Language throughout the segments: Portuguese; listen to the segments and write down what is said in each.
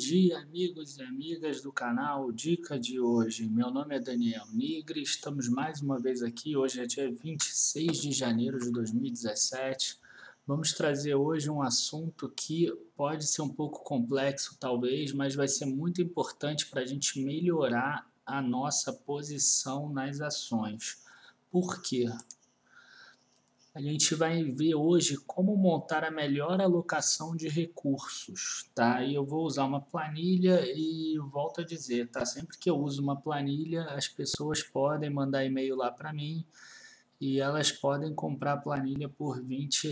dia, amigos e amigas do canal Dica de hoje. Meu nome é Daniel Nigri, estamos mais uma vez aqui. Hoje é dia 26 de janeiro de 2017. Vamos trazer hoje um assunto que pode ser um pouco complexo, talvez, mas vai ser muito importante para a gente melhorar a nossa posição nas ações. Por quê? A gente vai ver hoje como montar a melhor alocação de recursos, tá? E eu vou usar uma planilha e volto a dizer, tá? Sempre que eu uso uma planilha, as pessoas podem mandar e-mail lá para mim e elas podem comprar a planilha por R$ 20,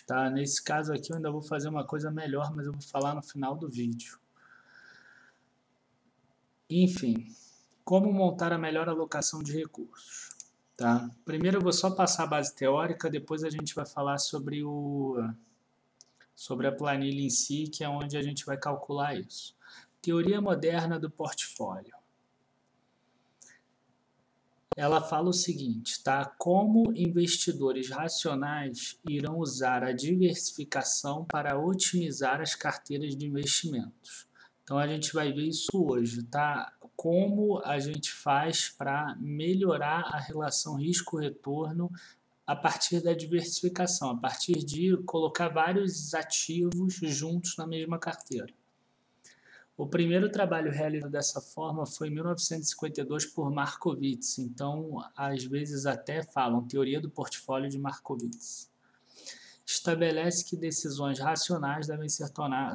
tá? Nesse caso aqui eu ainda vou fazer uma coisa melhor, mas eu vou falar no final do vídeo. Enfim, como montar a melhor alocação de recursos. Tá? Primeiro eu vou só passar a base teórica, depois a gente vai falar sobre a planilha em si, que é onde a gente vai calcular isso. Teoria moderna do portfólio. Ela fala o seguinte, tá? Como investidores racionais irão usar a diversificação para otimizar as carteiras de investimentos. Então a gente vai ver isso hoje, tá? Como a gente faz para melhorar a relação risco-retorno a partir da diversificação, a partir de colocar vários ativos juntos na mesma carteira. O primeiro trabalho realizado dessa forma foi em 1952 por Markowitz, então às vezes até falam teoria do portfólio de Markowitz. Estabelece que decisões racionais devem ser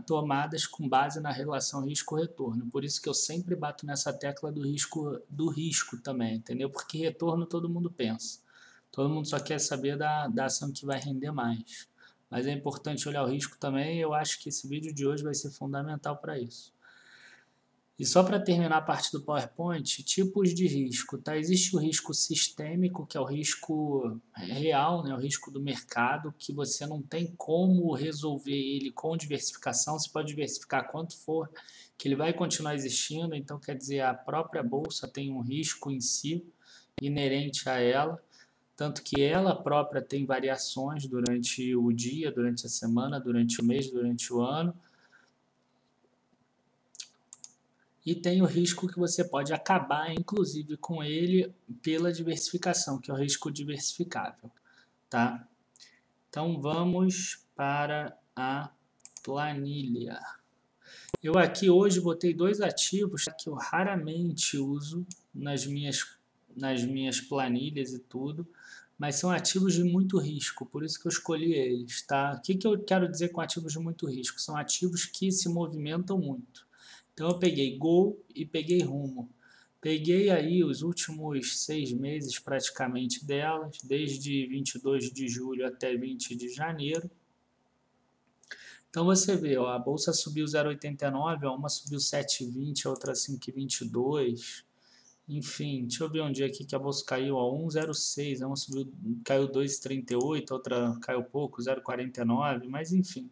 tomadas com base na relação risco-retorno. Por isso que eu sempre bato nessa tecla do risco também, entendeu? Porque retorno todo mundo pensa. Todo mundo só quer saber da ação que vai render mais. Mas é importante olhar o risco também e eu acho que esse vídeo de hoje vai ser fundamental para isso. E só para terminar a parte do PowerPoint, tipos de risco. Tá? Existe o risco sistêmico, que é o risco real, né? O risco do mercado, que você não tem como resolver ele com diversificação. Você pode diversificar quanto for, que ele vai continuar existindo. Então, quer dizer, a própria bolsa tem um risco em si, inerente a ela. Tanto que ela própria tem variações durante o dia, durante a semana, durante o mês, durante o ano. E tem o risco que você pode acabar, inclusive, com ele pela diversificação, que é o risco diversificável. Tá? Então, vamos para a planilha. Eu aqui hoje botei dois ativos que eu raramente uso nas minhas planilhas e tudo, mas são ativos de muito risco, por isso que eu escolhi eles, tá? O que eu quero dizer com ativos de muito risco? São ativos que se movimentam muito. Então eu peguei Gol e peguei Rumo. Peguei aí os últimos 6 meses praticamente delas, desde 22 de julho até 20 de janeiro. Então você vê, ó, a bolsa subiu 0,89, uma subiu 7,20, a outra 5,22. Enfim, deixa eu ver um dia aqui que a bolsa caiu, ó, 1,06, uma subiu, caiu 2,38, outra caiu pouco, 0,49, mas enfim.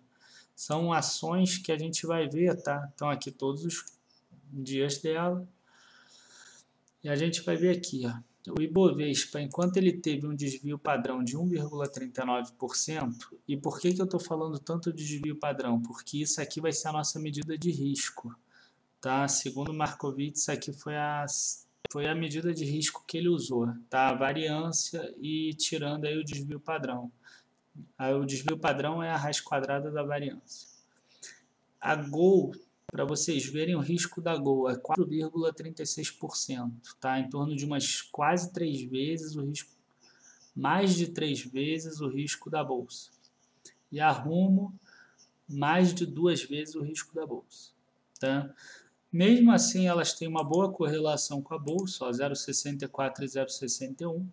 São ações que a gente vai ver, tá? Então aqui todos os dias dela. E a gente vai ver aqui, ó. O Ibovespa, enquanto ele teve um desvio padrão de 1,39%, e por que eu estou falando tanto de desvio padrão? Porque isso aqui vai ser a nossa medida de risco. Tá? Segundo Markowitz, isso aqui foi a medida de risco que ele usou. Tá? A variância e tirando aí o desvio padrão. Aí o desvio padrão é a raiz quadrada da variância. A Gol, para vocês verem o risco da Gol, é 4,36%, tá? Em torno de umas quase 3 vezes o risco, mais de 3 vezes o risco da bolsa. E a Rumo, mais de 2 vezes o risco da bolsa, tá? Mesmo assim, elas têm uma boa correlação com a bolsa, 0,64 e 0,61.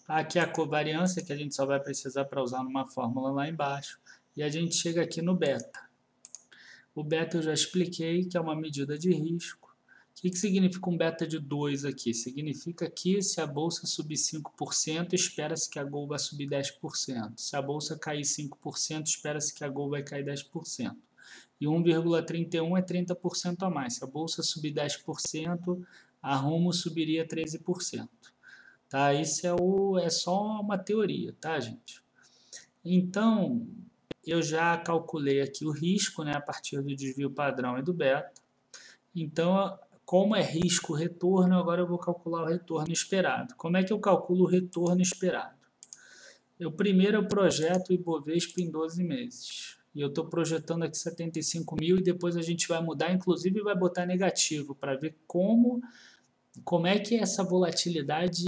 Aqui a covariância, que a gente só vai precisar para usar numa fórmula lá embaixo. E a gente chega aqui no beta. O beta eu já expliquei, que é uma medida de risco. O que significa um beta de 2 aqui? Significa que se a bolsa subir 5%, espera-se que a Gol vai subir 10%. Se a bolsa cair 5%, espera-se que a Gol vai cair 10%. E 1,31 é 30% a mais. Se a bolsa subir 10%, a Rumo subiria 13%. Tá? Isso é só uma teoria, tá, gente? Então, eu já calculei aqui o risco, né, a partir do desvio padrão e do beta. Então, como é risco-retorno, agora eu vou calcular o retorno esperado. Como é que eu calculo o retorno esperado? Primeiro eu projeto o Ibovespa em 12 meses. E eu estou projetando aqui 75 mil e depois a gente vai mudar, inclusive vai botar negativo, para ver como é que essa volatilidade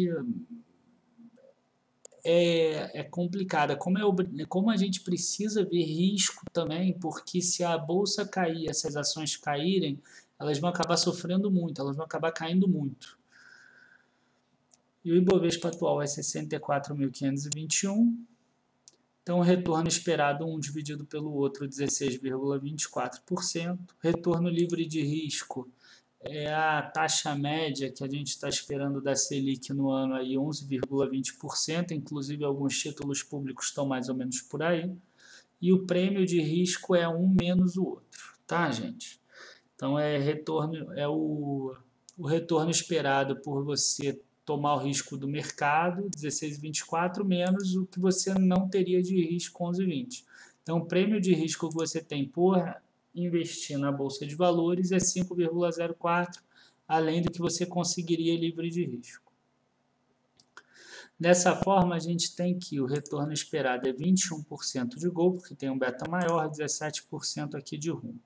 é complicada. Como a gente precisa ver risco também, porque se a bolsa cair, essas ações caírem, elas vão acabar sofrendo muito, elas vão acabar caindo muito. E o Ibovespa atual é 64.521. Então, o retorno esperado, um dividido pelo outro, 16,24%. Retorno livre de risco é a taxa média que a gente está esperando da Selic no ano, aí 11,20%, inclusive alguns títulos públicos estão mais ou menos por aí. E o prêmio de risco é um menos o outro, tá, gente? Então, o retorno esperado por você tomar o risco do mercado, 16,24, menos o que você não teria de risco, 11,20. Então, o prêmio de risco que você tem por investir na Bolsa de Valores é 5,04, além do que você conseguiria livre de risco. Dessa forma, a gente tem que o retorno esperado é 21% de Gol, porque tem um beta maior, 17% aqui de rumo.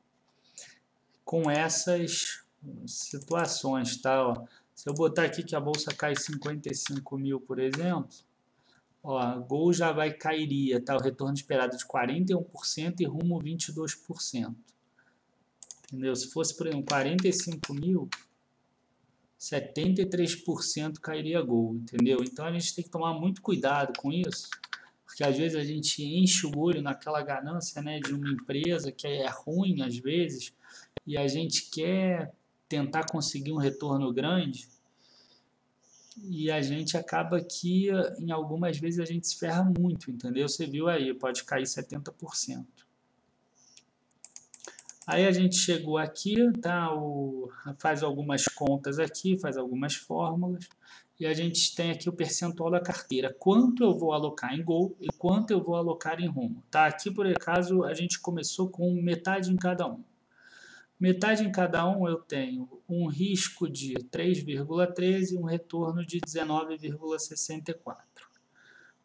Com essas situações, tá? Ó, se eu botar aqui que a bolsa cai 55 mil, por exemplo, ó, a Gol já cairia, tá? O retorno esperado de 41% e rumo 22%. Entendeu? Se fosse, por exemplo, 45 mil, 73% cairia Gol, entendeu? Então a gente tem que tomar muito cuidado com isso, porque às vezes a gente enche o olho naquela ganância, né, de uma empresa que é ruim às vezes, e a gente quer tentar conseguir um retorno grande, e a gente acaba que, em algumas vezes, a gente se ferra muito, entendeu? Você viu aí, pode cair 70%. Aí a gente chegou aqui, tá? Faz algumas contas aqui, faz algumas fórmulas, e a gente tem aqui o percentual da carteira. Quanto eu vou alocar em Gol e quanto eu vou alocar em rumo, tá? Aqui, por acaso, a gente começou com metade em cada um. Metade em cada um eu tenho um risco de 3,13 e um retorno de 19,64.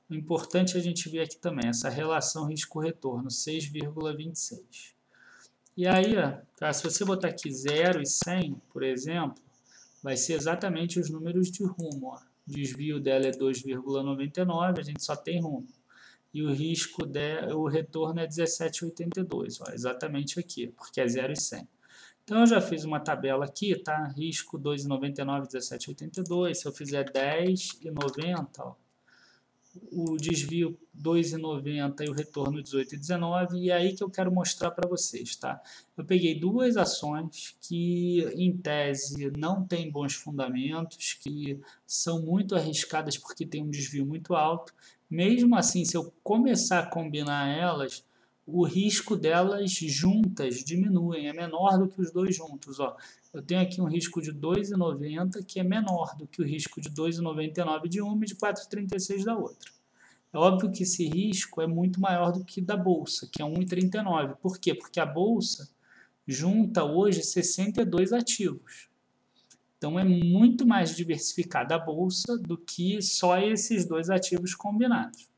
O importante é a gente ver aqui também essa relação risco-retorno, 6,26. E aí, tá, se você botar aqui 0 e 100, por exemplo, vai ser exatamente os números de rumo. Ó. O desvio dela é 2,99, a gente só tem rumo. E o risco o retorno é 17,82, exatamente aqui, porque é 0 e 100. Então, eu já fiz uma tabela aqui, tá? Risco 2,99, 17,82. Se eu fizer 10,90, ó, o desvio 2,90 e o retorno 18,19. E aí que eu quero mostrar para vocês, tá? Eu peguei duas ações que, em tese, não têm bons fundamentos, que são muito arriscadas porque tem um desvio muito alto. Mesmo assim, se eu começar a combinar elas, o risco delas juntas diminuem, é menor do que os dois juntos. Ó. Eu tenho aqui um risco de 2,90 que é menor do que o risco de 2,99 de uma e de 4,36 da outra. É óbvio que esse risco é muito maior do que da Bolsa, que é 1,39. Por quê? Porque a Bolsa junta hoje 62 ativos. Então é muito mais diversificada a Bolsa do que só esses dois ativos combinados.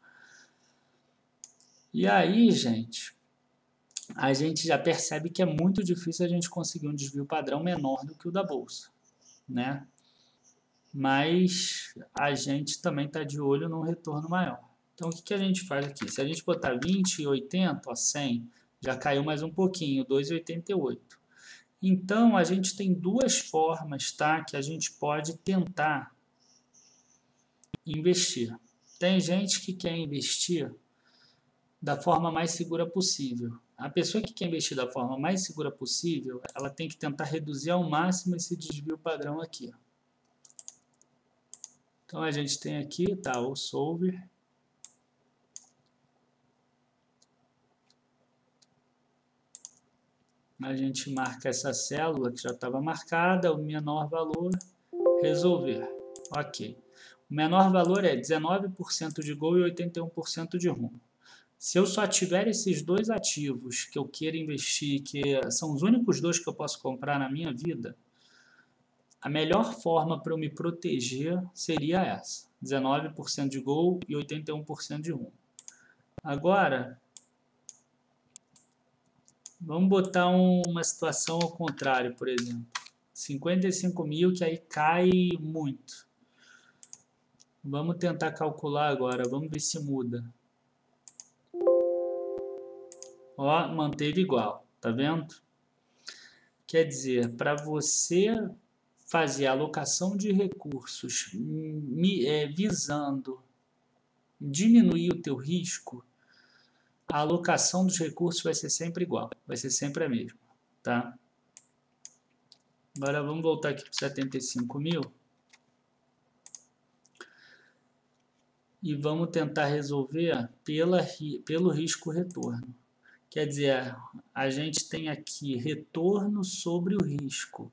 E aí, gente, a gente já percebe que é muito difícil a gente conseguir um desvio padrão menor do que o da Bolsa, né? Mas a gente também está de olho num retorno maior. Então, o que a gente faz aqui? Se a gente botar 20 e 80, ó, 100, já caiu mais um pouquinho, 2,88. Então, a gente tem duas formas, tá, que a gente pode tentar investir. Tem gente que quer investir da forma mais segura possível. A pessoa que quer investir da forma mais segura possível, ela tem que tentar reduzir ao máximo esse desvio padrão aqui. Então, a gente tem aqui, tá, o Solver. A gente marca essa célula que já estava marcada, o menor valor, resolver. Ok. O menor valor é 19% de Gol e 81% de rumo. Se eu só tiver esses dois ativos que eu queira investir, que são os únicos dois que eu posso comprar na minha vida, a melhor forma para eu me proteger seria essa: 19% de gol e 81% de rumo. Agora, vamos botar uma situação ao contrário, por exemplo. 55 mil, que aí cai muito. Vamos tentar calcular agora, vamos ver se muda. Ó, manteve igual, tá vendo? Quer dizer, para você fazer a alocação de recursos visando diminuir o teu risco, a alocação dos recursos vai ser sempre igual, vai ser sempre a mesma, tá? Agora vamos voltar aqui para 75 mil e vamos tentar resolver pelo risco-retorno. Quer dizer, a gente tem aqui retorno sobre o risco.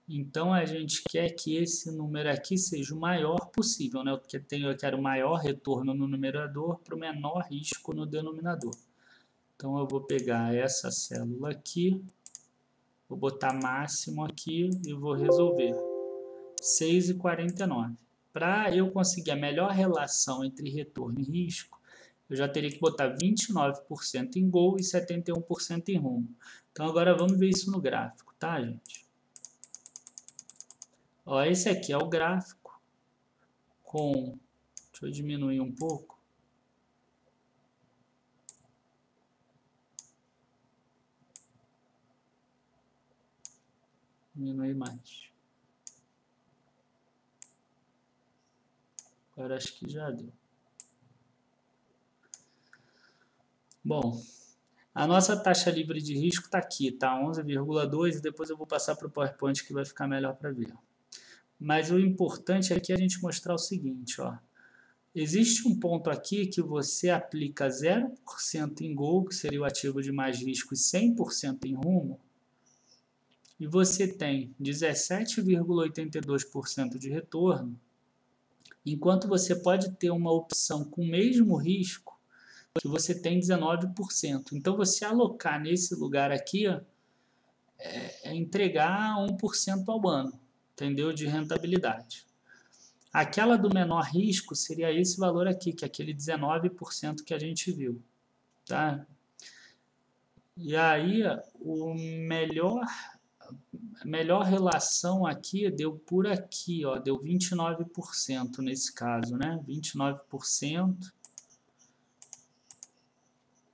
Então, a gente quer que esse número aqui seja o maior possível, né? Porque eu quero maior retorno no numerador para o menor risco no denominador. Então, eu vou pegar essa célula aqui, vou botar máximo aqui e vou resolver. 6,49. Para eu conseguir a melhor relação entre retorno e risco, eu já teria que botar 29% em gol e 71% em rumo. Então, agora vamos ver isso no gráfico, tá, gente? Ó, esse aqui é o gráfico com... Deixa eu diminuir um pouco. Diminuir mais. Agora acho que já deu. Bom, a nossa taxa livre de risco está aqui, tá? 11,2, e depois eu vou passar para o PowerPoint que vai ficar melhor para ver. Mas o importante aqui é a gente mostrar o seguinte, ó. Existe um ponto aqui que você aplica 0% em gol, que seria o ativo de mais risco, e 100% em rumo, e você tem 17,82% de retorno, enquanto você pode ter uma opção com o mesmo risco, que você tem 19%. Então, você alocar nesse lugar aqui é entregar 1% ao ano, entendeu? De rentabilidade. Aquela do menor risco seria esse valor aqui, que é aquele 19% que a gente viu, tá? E aí, a melhor relação aqui deu por aqui, ó, deu 29% nesse caso, né? 29%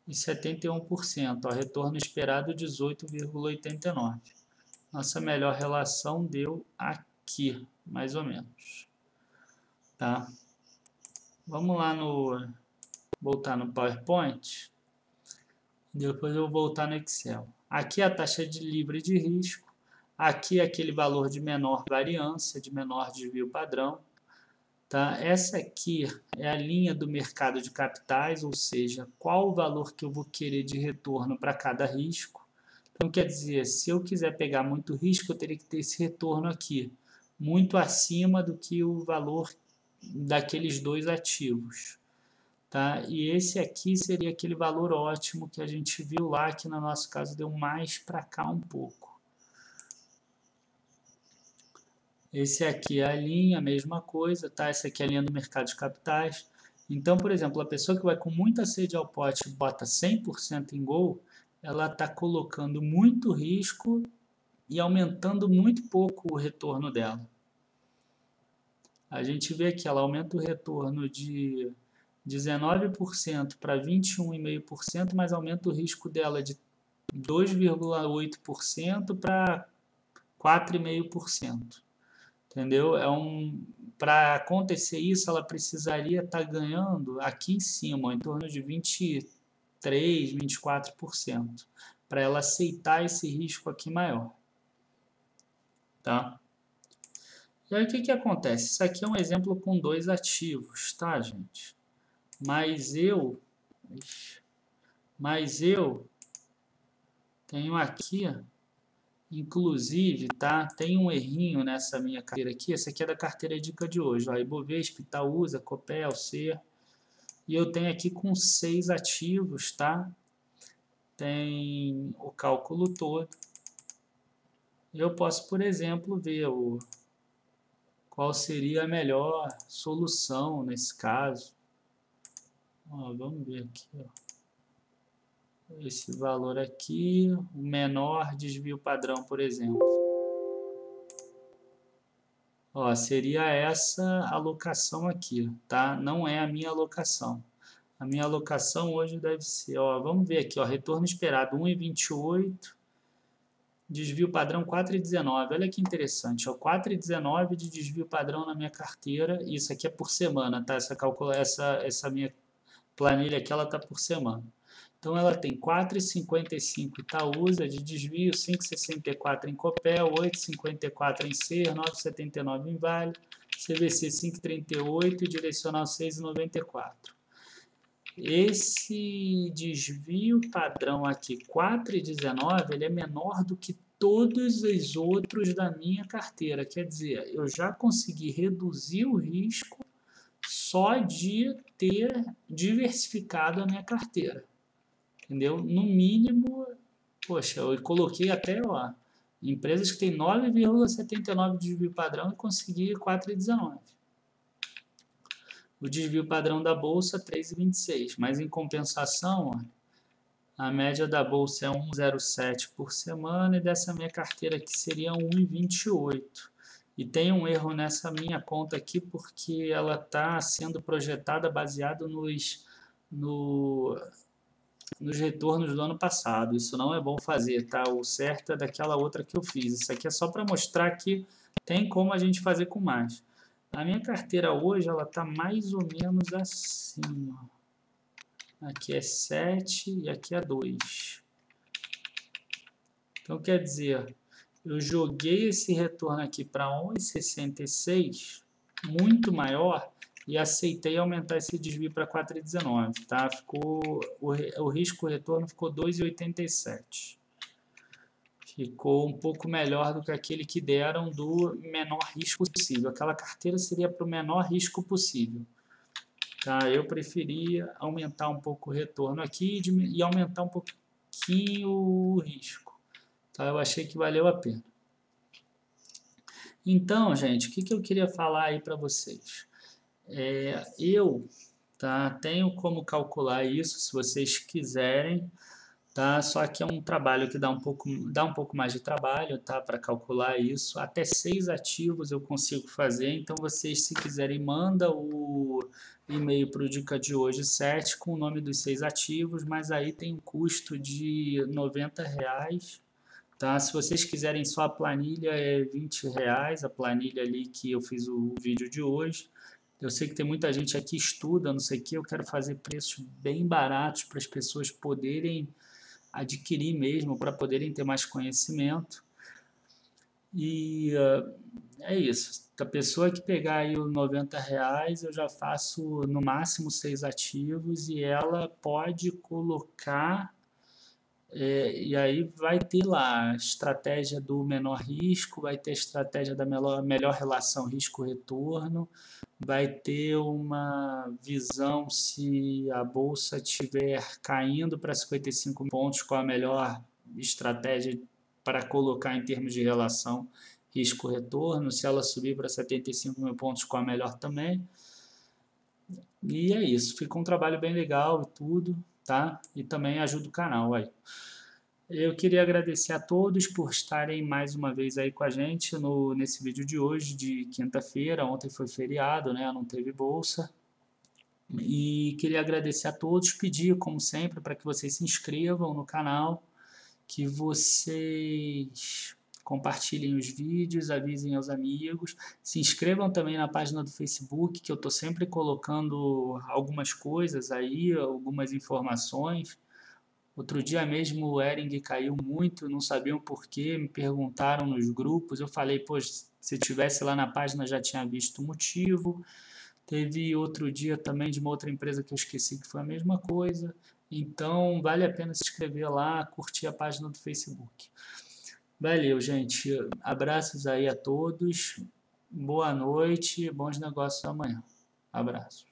e 71%, ó, retorno esperado 18,89%. Nossa melhor relação deu aqui, mais ou menos. Tá? Vamos lá voltar no PowerPoint. Depois eu vou voltar no Excel. Aqui é a taxa de livre de risco. Aqui é aquele valor de menor variância, de menor desvio padrão. Tá? Essa aqui é a linha do mercado de capitais, ou seja, qual o valor que eu vou querer de retorno para cada risco. Então, quer dizer, se eu quiser pegar muito risco, eu teria que ter esse retorno aqui, muito acima do que o valor daqueles dois ativos. Tá? E esse aqui seria aquele valor ótimo que a gente viu lá, que no nosso caso deu mais para cá um pouco. Esse aqui é a linha, a mesma coisa, tá? Essa aqui é a linha do mercado de capitais. Então, por exemplo, a pessoa que vai com muita sede ao pote e bota 100% em gol, ela está colocando muito risco e aumentando muito pouco o retorno dela. A gente vê que ela aumenta o retorno de 19% para 21,5%, mas aumenta o risco dela de 2,8% para 4,5%. Entendeu? Para acontecer isso, ela precisaria estar ganhando aqui em cima, em torno de 23%, 24%, para ela aceitar esse risco aqui maior. Tá? E aí o que acontece? Isso aqui é um exemplo com dois ativos, tá, gente? Mas eu tenho aqui, inclusive, tá? Tem um errinho nessa minha carteira aqui. Essa aqui é da carteira dica de hoje. Ó, Ibovespa, Itaúsa, Copel, Ser. E eu tenho aqui com 6 ativos, tá? Tem o cálculo todo. Eu posso, por exemplo, ver qual seria a melhor solução nesse caso. Ó, vamos ver aqui, ó. Esse valor aqui, o menor desvio padrão, por exemplo. Ó, seria essa alocação aqui, tá? Não é a minha alocação. A minha alocação hoje deve ser, ó, vamos ver aqui, ó, retorno esperado 1,28, desvio padrão 4,19. Olha que interessante, ó, 4,19 de desvio padrão na minha carteira. Isso aqui é por semana, tá? Essa minha planilha aqui, ela tá por semana. Então, ela tem 4,55 Itaúsa de desvio, 5,64 em Copel, 8,54 em Ser, 9,79 em Vale, CVC 5,38 e direcional 6,94. Esse desvio padrão aqui, 4,19, ele é menor do que todos os outros da minha carteira. Quer dizer, eu já consegui reduzir o risco só de ter diversificado a minha carteira. Entendeu? No mínimo, poxa, eu coloquei até, ó, empresas que têm 9,79 de desvio padrão e consegui 4,19. O desvio padrão da bolsa 3,26, mas em compensação, ó, a média da bolsa é 1,07 por semana e dessa minha carteira aqui seria 1,28. E tem um erro nessa minha conta aqui porque ela está sendo projetada baseado nos retornos do ano passado. Isso não é bom fazer, tá? O certo é daquela outra que eu fiz. Isso aqui é só para mostrar que tem como a gente fazer com mais. A minha carteira hoje, ela está mais ou menos assim, ó. Aqui é 7 e aqui é 2. Então, quer dizer, eu joguei esse retorno aqui para 1,66, muito maior, e aceitei aumentar esse desvio para 4,19, tá? Ficou, o risco-retorno ficou 2,87. Ficou um pouco melhor do que aquele que deram do menor risco possível. Aquela carteira seria para o menor risco possível. Tá? Eu preferia aumentar um pouco o retorno aqui e aumentar um pouquinho o risco. Tá? Eu achei que valeu a pena. Então, gente, o que eu queria falar aí para vocês? Eu tenho como calcular isso, se vocês quiserem, tá? Só que é um trabalho que dá um pouco mais de trabalho, tá? Para calcular isso. Até 6 ativos eu consigo fazer, então vocês, se quiserem, manda o e-mail para o Dica de Hoje 7 com o nome dos 6 ativos, mas aí tem um custo de R$90. Tá? Se vocês quiserem só a planilha, é R$20, a planilha ali que eu fiz o vídeo de hoje. Eu sei que tem muita gente aqui que estuda, não sei o que, eu quero fazer preços bem baratos para as pessoas poderem adquirir mesmo, para poderem ter mais conhecimento. E é isso. A pessoa que pegar aí os R$90, eu já faço no máximo 6 ativos e ela pode colocar. E aí vai ter lá a estratégia do menor risco, vai ter a estratégia da melhor relação risco-retorno, vai ter uma visão se a bolsa estiver caindo para 55 pontos, qual a melhor estratégia para colocar em termos de relação risco-retorno, se ela subir para 75 mil pontos, qual a melhor também. E é isso, fica um trabalho bem legal e tudo, tá? E também ajuda o canal aí. Eu queria agradecer a todos por estarem mais uma vez aí com a gente nesse vídeo de hoje, de quinta-feira. Ontem foi feriado, né? Não teve bolsa. E queria agradecer a todos, pedir, como sempre, para que vocês se inscrevam no canal, que vocês compartilhem os vídeos, avisem aos amigos, se inscrevam também na página do Facebook, que eu estou sempre colocando algumas coisas aí, algumas informações. Outro dia mesmo o Ering caiu muito, não sabiam por quê, me perguntaram nos grupos, eu falei, poxa, se tivesse lá na página já tinha visto o motivo. Teve outro dia também de uma outra empresa que eu esqueci que foi a mesma coisa. Então, vale a pena se inscrever lá, curtir a página do Facebook. Valeu, gente. Abraços aí a todos. Boa noite, bons negócios amanhã. Abraço.